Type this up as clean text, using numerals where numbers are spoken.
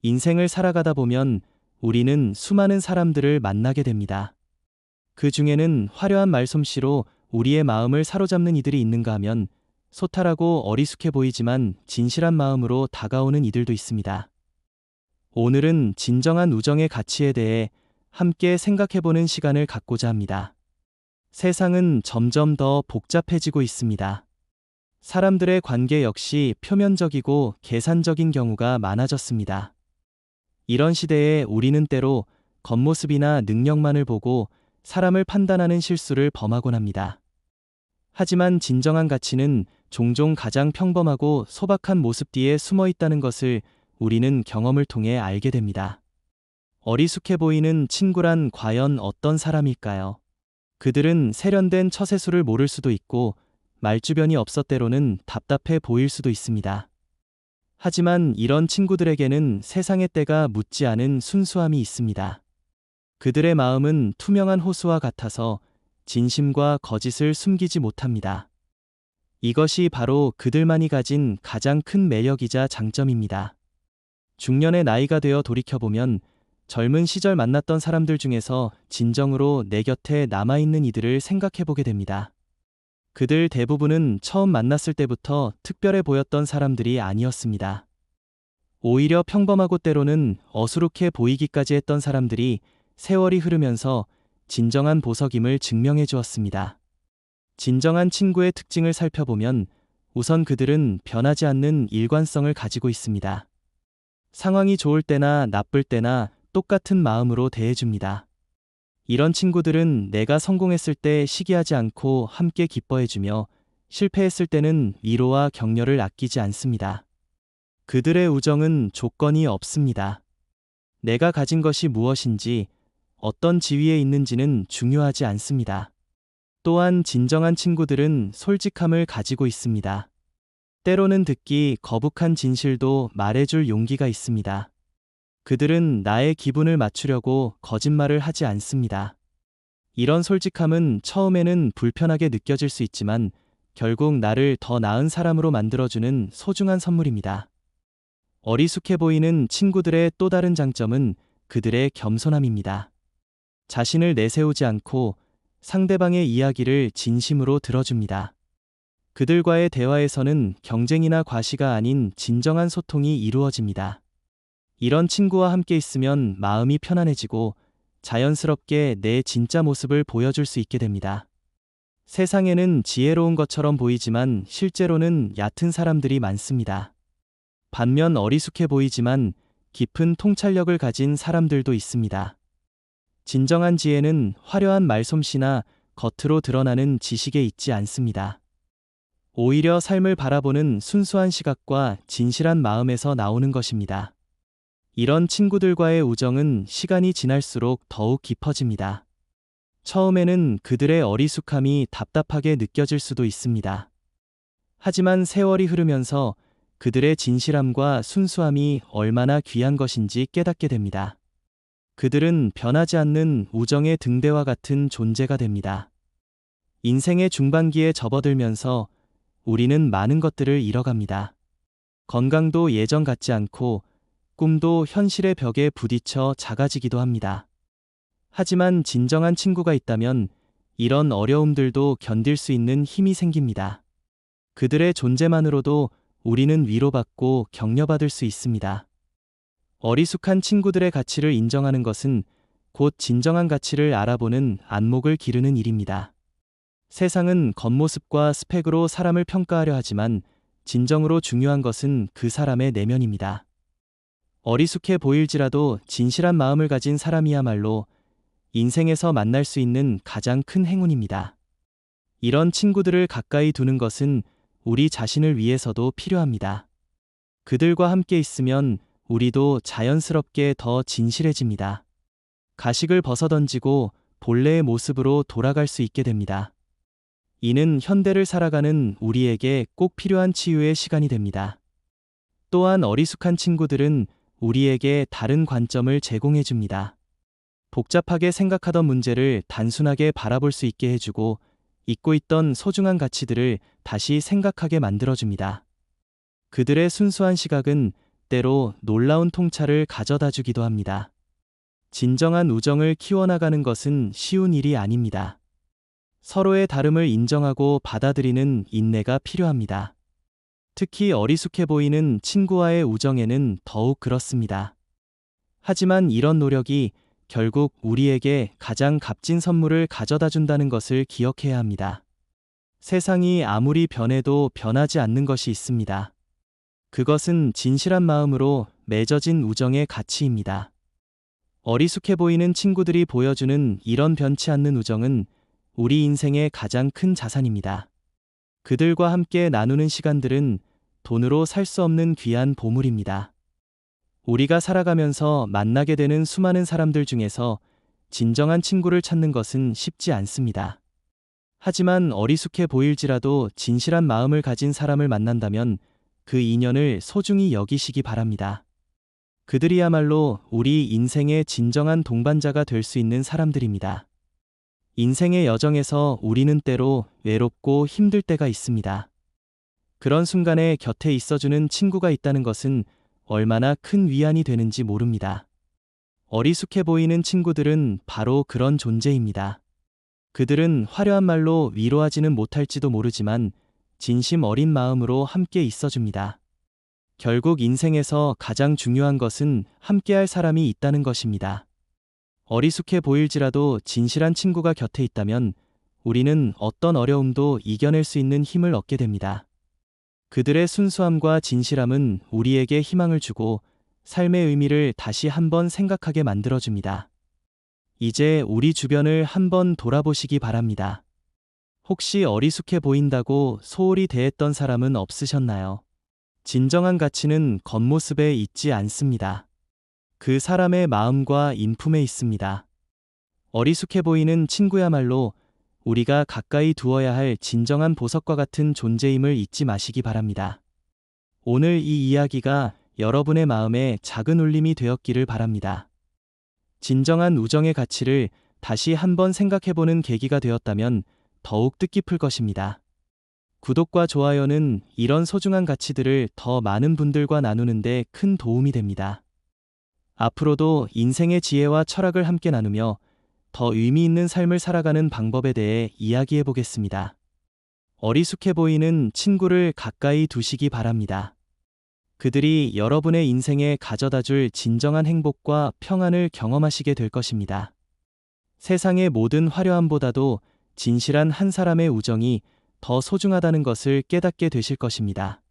인생을 살아가다 보면 우리는 수많은 사람들을 만나게 됩니다. 그 중에는 화려한 말솜씨로 우리의 마음을 사로잡는 이들이 있는가 하면 소탈하고 어리숙해 보이지만 진실한 마음으로 다가오는 이들도 있습니다. 오늘은 진정한 우정의 가치에 대해 함께 생각해보는 시간을 갖고자 합니다. 세상은 점점 더 복잡해지고 있습니다. 사람들의 관계 역시 표면적이고 계산적인 경우가 많아졌습니다. 이런 시대에 우리는 때로 겉모습이나 능력만을 보고 사람을 판단하는 실수를 범하곤 합니다. 하지만 진정한 가치는 종종 가장 평범하고 소박한 모습 뒤에 숨어 있다는 것을 우리는 경험을 통해 알게 됩니다. 어리숙해 보이는 친구란 과연 어떤 사람일까요? 그들은 세련된 처세술을 모를 수도 있고 말주변이 없어 때로는 답답해 보일 수도 있습니다. 하지만 이런 친구들에게는 세상의 때가 묻지 않은 순수함이 있습니다. 그들의 마음은 투명한 호수와 같아서 진심과 거짓을 숨기지 못합니다. 이것이 바로 그들만이 가진 가장 큰 매력이자 장점입니다. 중년의 나이가 되어 돌이켜보면 젊은 시절 만났던 사람들 중에서 진정으로 내 곁에 남아있는 이들을 생각해보게 됩니다. 그들 대부분은 처음 만났을 때부터 특별해 보였던 사람들이 아니었습니다. 오히려 평범하고 때로는 어수룩해 보이기까지 했던 사람들이 세월이 흐르면서 진정한 보석임을 증명해 주었습니다. 진정한 친구의 특징을 살펴보면 우선 그들은 변하지 않는 일관성을 가지고 있습니다. 상황이 좋을 때나 나쁠 때나 똑같은 마음으로 대해줍니다. 이런 친구들은 내가 성공했을 때 시기하지 않고 함께 기뻐해주며 실패했을 때는 위로와 격려를 아끼지 않습니다. 그들의 우정은 조건이 없습니다. 내가 가진 것이 무엇인지, 어떤 지위에 있는지는 중요하지 않습니다. 또한 진정한 친구들은 솔직함을 가지고 있습니다. 때로는 듣기 거북한 진실도 말해줄 용기가 있습니다. 그들은 나의 기분을 맞추려고 거짓말을 하지 않습니다. 이런 솔직함은 처음에는 불편하게 느껴질 수 있지만 결국 나를 더 나은 사람으로 만들어주는 소중한 선물입니다. 어리숙해 보이는 친구들의 또 다른 장점은 그들의 겸손함입니다. 자신을 내세우지 않고 상대방의 이야기를 진심으로 들어줍니다. 그들과의 대화에서는 경쟁이나 과시가 아닌 진정한 소통이 이루어집니다. 이런 친구와 함께 있으면 마음이 편안해지고 자연스럽게 내 진짜 모습을 보여줄 수 있게 됩니다. 세상에는 지혜로운 것처럼 보이지만 실제로는 얕은 사람들이 많습니다. 반면 어리숙해 보이지만 깊은 통찰력을 가진 사람들도 있습니다. 진정한 지혜는 화려한 말솜씨나 겉으로 드러나는 지식에 있지 않습니다. 오히려 삶을 바라보는 순수한 시각과 진실한 마음에서 나오는 것입니다. 이런 친구들과의 우정은 시간이 지날수록 더욱 깊어집니다. 처음에는 그들의 어리숙함이 답답하게 느껴질 수도 있습니다. 하지만 세월이 흐르면서 그들의 진실함과 순수함이 얼마나 귀한 것인지 깨닫게 됩니다. 그들은 변하지 않는 우정의 등대와 같은 존재가 됩니다. 인생의 중반기에 접어들면서 우리는 많은 것들을 잃어갑니다. 건강도 예전 같지 않고 꿈도 현실의 벽에 부딪혀 작아지기도 합니다. 하지만 진정한 친구가 있다면 이런 어려움들도 견딜 수 있는 힘이 생깁니다. 그들의 존재만으로도 우리는 위로받고 격려받을 수 있습니다. 어리숙한 친구들의 가치를 인정하는 것은 곧 진정한 가치를 알아보는 안목을 기르는 일입니다. 세상은 겉모습과 스펙으로 사람을 평가하려 하지만 진정으로 중요한 것은 그 사람의 내면입니다. 어리숙해 보일지라도 진실한 마음을 가진 사람이야말로 인생에서 만날 수 있는 가장 큰 행운입니다. 이런 친구들을 가까이 두는 것은 우리 자신을 위해서도 필요합니다. 그들과 함께 있으면 우리도 자연스럽게 더 진실해집니다. 가식을 벗어던지고 본래의 모습으로 돌아갈 수 있게 됩니다. 이는 현대를 살아가는 우리에게 꼭 필요한 치유의 시간이 됩니다. 또한 어리숙한 친구들은 우리에게 다른 관점을 제공해 줍니다. 복잡하게 생각하던 문제를 단순하게 바라볼 수 있게 해주고 잊고 있던 소중한 가치들을 다시 생각하게 만들어줍니다. 그들의 순수한 시각은 때로 놀라운 통찰을 가져다 주기도 합니다. 진정한 우정을 키워나가는 것은 쉬운 일이 아닙니다. 서로의 다름을 인정하고 받아들이는 인내가 필요합니다. 특히 어리숙해 보이는 친구와의 우정에는 더욱 그렇습니다. 하지만 이런 노력이 결국 우리에게 가장 값진 선물을 가져다 준다는 것을 기억해야 합니다. 세상이 아무리 변해도 변하지 않는 것이 있습니다. 그것은 진실한 마음으로 맺어진 우정의 가치입니다. 어리숙해 보이는 친구들이 보여주는 이런 변치 않는 우정은 우리 인생의 가장 큰 자산입니다. 그들과 함께 나누는 시간들은 돈으로 살 수 없는 귀한 보물입니다. 우리가 살아가면서 만나게 되는 수많은 사람들 중에서 진정한 친구를 찾는 것은 쉽지 않습니다. 하지만 어리숙해 보일지라도 진실한 마음을 가진 사람을 만난다면 그 인연을 소중히 여기시기 바랍니다. 그들이야말로 우리 인생의 진정한 동반자가 될 수 있는 사람들입니다. 인생의 여정에서 우리는 때로 외롭고 힘들 때가 있습니다. 그런 순간에 곁에 있어주는 친구가 있다는 것은 얼마나 큰 위안이 되는지 모릅니다. 어리숙해 보이는 친구들은 바로 그런 존재입니다. 그들은 화려한 말로 위로하지는 못할지도 모르지만 진심 어린 마음으로 함께 있어줍니다. 결국 인생에서 가장 중요한 것은 함께할 사람이 있다는 것입니다. 어리숙해 보일지라도 진실한 친구가 곁에 있다면 우리는 어떤 어려움도 이겨낼 수 있는 힘을 얻게 됩니다. 그들의 순수함과 진실함은 우리에게 희망을 주고 삶의 의미를 다시 한번 생각하게 만들어줍니다. 이제 우리 주변을 한번 돌아보시기 바랍니다. 혹시 어리숙해 보인다고 소홀히 대했던 사람은 없으셨나요? 진정한 가치는 겉모습에 있지 않습니다. 그 사람의 마음과 인품에 있습니다. 어리숙해 보이는 친구야말로 우리가 가까이 두어야 할 진정한 보석과 같은 존재임을 잊지 마시기 바랍니다. 오늘 이 이야기가 여러분의 마음에 작은 울림이 되었기를 바랍니다. 진정한 우정의 가치를 다시 한번 생각해보는 계기가 되었다면 더욱 뜻깊을 것입니다. 구독과 좋아요는 이런 소중한 가치들을 더 많은 분들과 나누는데 큰 도움이 됩니다. 앞으로도 인생의 지혜와 철학을 함께 나누며 더 의미 있는 삶을 살아가는 방법에 대해 이야기해 보겠습니다. 어리숙해 보이는 친구를 가까이 두시기 바랍니다. 그들이 여러분의 인생에 가져다 줄 진정한 행복과 평안을 경험하시게 될 것입니다. 세상의 모든 화려함보다도 진실한 한 사람의 우정이 더 소중하다는 것을 깨닫게 되실 것입니다.